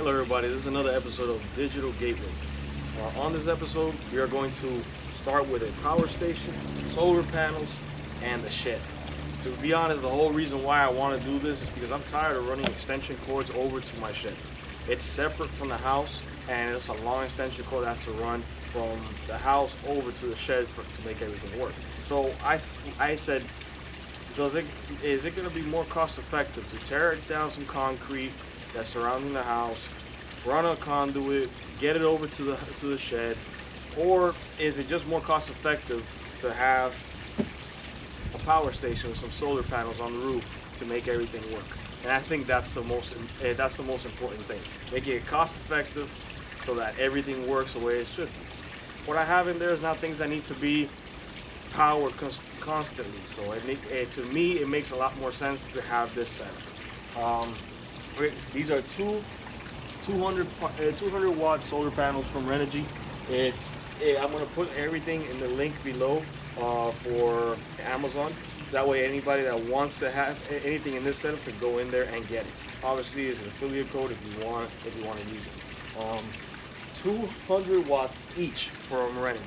Hello everybody, this is another episode of Digital Gateway. On this episode, we are going to start with a power station, solar panels, and the shed. To be honest, the whole reason why I want to do this is because I'm tired of running extension cords over to my shed. It's separate from the house, and it's a long extension cord that has to run from the house over to the shed to make everything work. So I said, is it going to be more cost effective to tear down some concrete that's surrounding the house, run a conduit, get it over to the shed, or is it just more cost effective to have a power station with some solar panels on the roof to make everything work? And I think that's the most important thing, making it cost effective so that everything works the way it should be. What I have in there is not things that need to be powered constantly, so to me it makes a lot more sense to have this setup. These are 200 watt solar panels from Renogy. I'm going to put everything in the link below for Amazon. That way anybody that wants to have anything in this setup can go in there and get it. Obviously it's an affiliate code if you want to use it. 200 watts each from Renogy.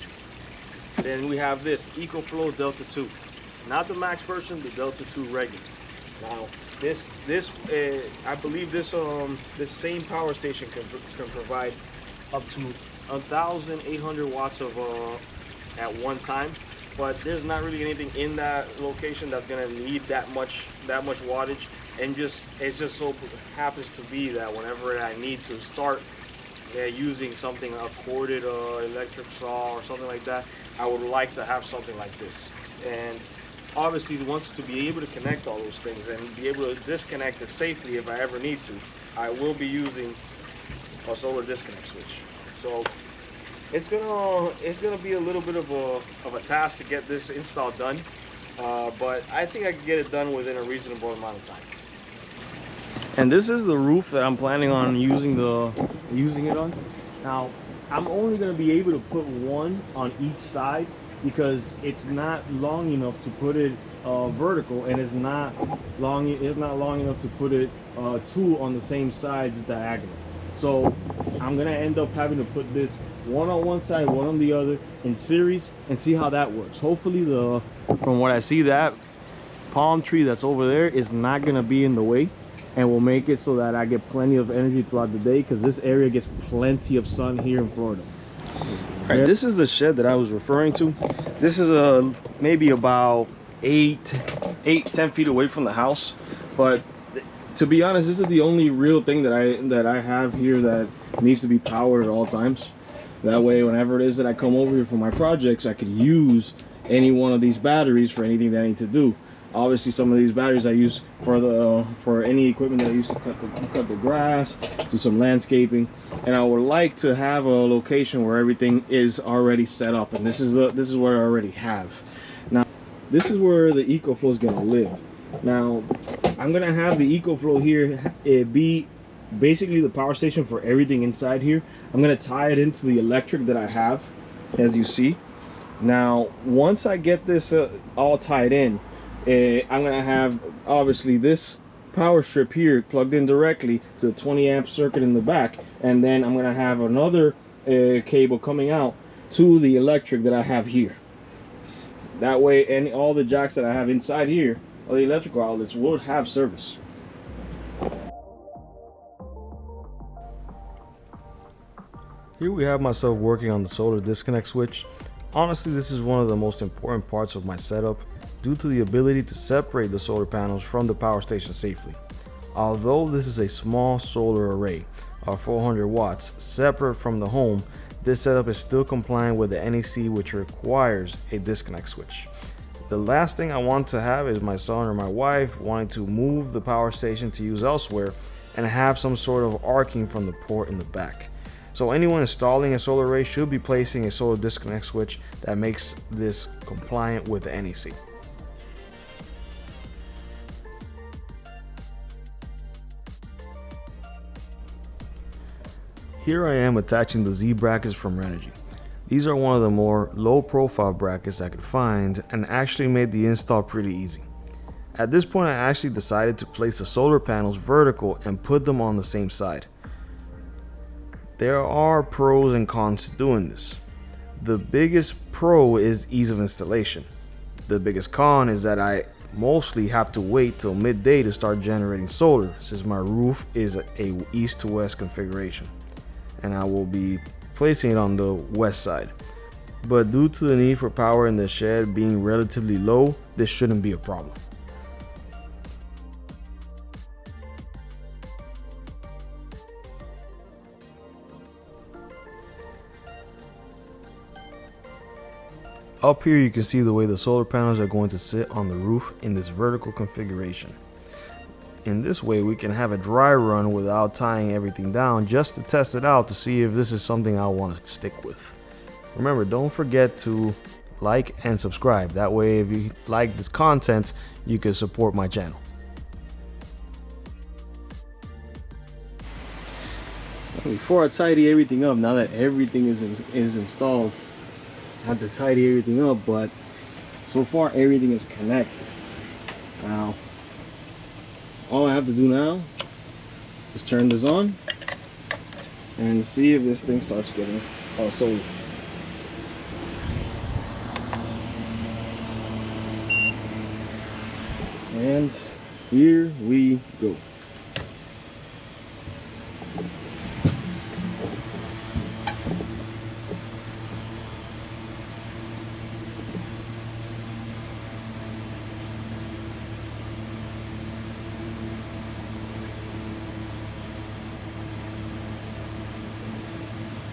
Then we have this EcoFlow Delta 2, not the max version, the Delta 2 regular. Now I believe this same power station can provide up to 1,800 watts of at one time, but there's not really anything in that location that's going to need that much wattage, and it just so happens to be that whenever I need to start using something, a corded electric saw or something like that, I would like to have something like this. And obviously wants to be able to connect all those things and be able to disconnect it safely if I ever need to. I will be using a solar disconnect switch. So it's gonna be a little bit of a task to get this install done, but I think I can get it done within a reasonable amount of time. And this is the roof that I'm planning on using it on. Now I'm only going to be able to put one on each side because it's not long enough to put it vertical, and it's not long enough to put it two on the same sides diagonal. So I'm going to end up having to put this one on one side, one on the other in series, and see how that works. Hopefully from what I see, that palm tree that's over there is not going to be in the way, and will make it so that I get plenty of energy throughout the day, because this area gets plenty of sun here in Florida. All right, this is the shed that I was referring to. This is maybe about 10 feet away from the house, but to be honest, this is the only real thing that I have here that needs to be powered at all times. That way, whenever it is that I come over here for my projects, I could use any one of these batteries for anything that I need to do. Obviously, some of these batteries I use for any equipment that I use to cut the grass, do some landscaping, and I would like to have a location where everything is already set up. And this is what I already have. Now, this is where the EcoFlow is going to live. Now, I'm going to have the EcoFlow here be basically the power station for everything inside here. I'm going to tie it into the electric that I have, as you see. Now, once I get this all tied in, I'm going to have obviously this power strip here plugged in directly to the 20 amp circuit in the back, and then I'm going to have another cable coming out to the electric that I have here. That way all the jacks that I have inside here, all the electrical outlets, will have service. Here we have myself working on the solar disconnect switch. Honestly, this is one of the most important parts of my setup, due to the ability to separate the solar panels from the power station safely. Although this is a small solar array of 400 watts separate from the home, this setup is still compliant with the NEC, which requires a disconnect switch. The last thing I want to have is my son or my wife wanting to move the power station to use elsewhere and have some sort of arcing from the port in the back. So anyone installing a solar array should be placing a solar disconnect switch that makes this compliant with the NEC. Here I am attaching the Z brackets from Renogy. These are one of the more low profile brackets I could find, and actually made the install pretty easy. At this point I actually decided to place the solar panels vertical and put them on the same side. There are pros and cons to doing this. The biggest pro is ease of installation. The biggest con is that I mostly have to wait till midday to start generating solar, since my roof is a east to west configuration, and I will be placing it on the west side. But due to the need for power in the shed being relatively low, this shouldn't be a problem. Up here you can see the way the solar panels are going to sit on the roof in this vertical configuration. In this way we can have a dry run without tying everything down, just to test it out to see if this is something I want to stick with. Remember, don't forget to like and subscribe. That way if you like this content, you can support my channel. Before I tidy everything up, now that everything is installed, I have to tidy everything up, but so far everything is connected. Now, all I have to do now is turn this on and see if this thing starts getting solar. And here we go.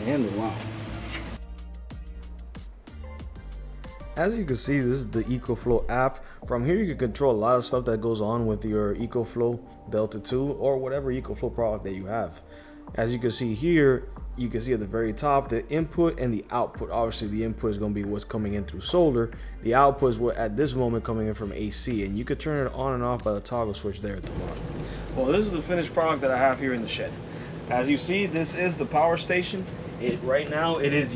And wow. As you can see, this is the EcoFlow app. From here you can control a lot of stuff that goes on with your EcoFlow Delta 2 or whatever EcoFlow product that you have. As you can see here, you can see at the very top the input and the output. Obviously the input is going to be what's coming in through solar. The output is what at this moment coming in from AC, and you can turn it on and off by the toggle switch there at the bottom. Well, this is the finished product that I have here in the shed. As you see, this is the power station. Right now it is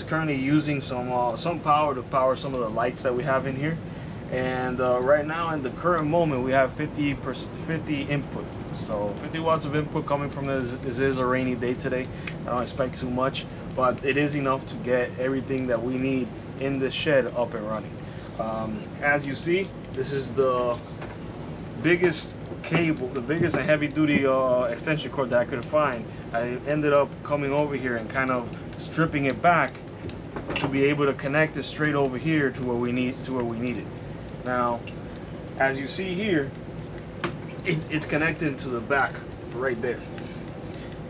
currently using some power to power some of the lights that we have in here, and right now in the current moment we have 50 input, so 50 watts of input coming from this. This is a rainy day today. I don't expect too much, but it is enough to get everything that we need in this shed up and running. As you see, this is the biggest cable, the biggest and heavy duty extension cord that I could find. I ended up coming over here and kind of stripping it back to be able to connect it straight over here to where we need it. Now, as you see here, it's connected to the back right there,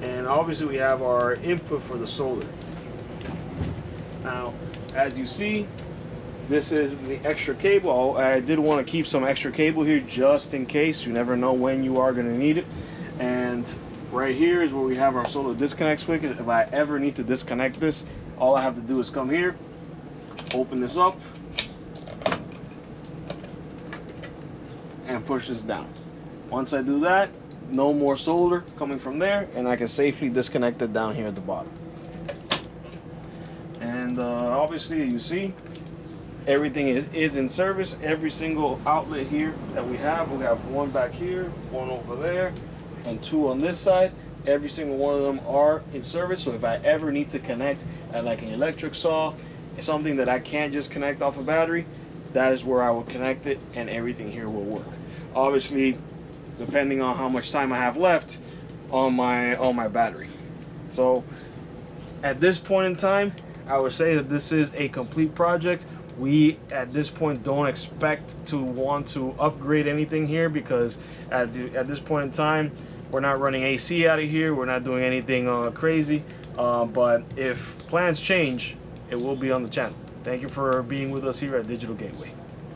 and obviously we have our input for the solar. Now, as you see, this is the extra cable. I did want to keep some extra cable here just in case. You never know when you are going to need it. And right here is where we have our solar disconnect switch. If I ever need to disconnect this, all I have to do is come here, open this up, and push this down. Once I do that, no more solar coming from there, and I can safely disconnect it down here at the bottom. And obviously you see, everything is in service. Every single outlet here that we have one back here, one over there, and two on this side. Every single one of them are in service. So if I ever need to connect at like an electric saw, something that I can't just connect off a battery, that is where I will connect it, and everything here will work. Obviously, depending on how much time I have left on my battery. So at this point in time, I would say that this is a complete project. We at this point don't expect to want to upgrade anything here, because at this point in time we're not running AC out of here, we're not doing anything crazy, but if plans change, it will be on the channel. Thank you for being with us here at Digital Gateway.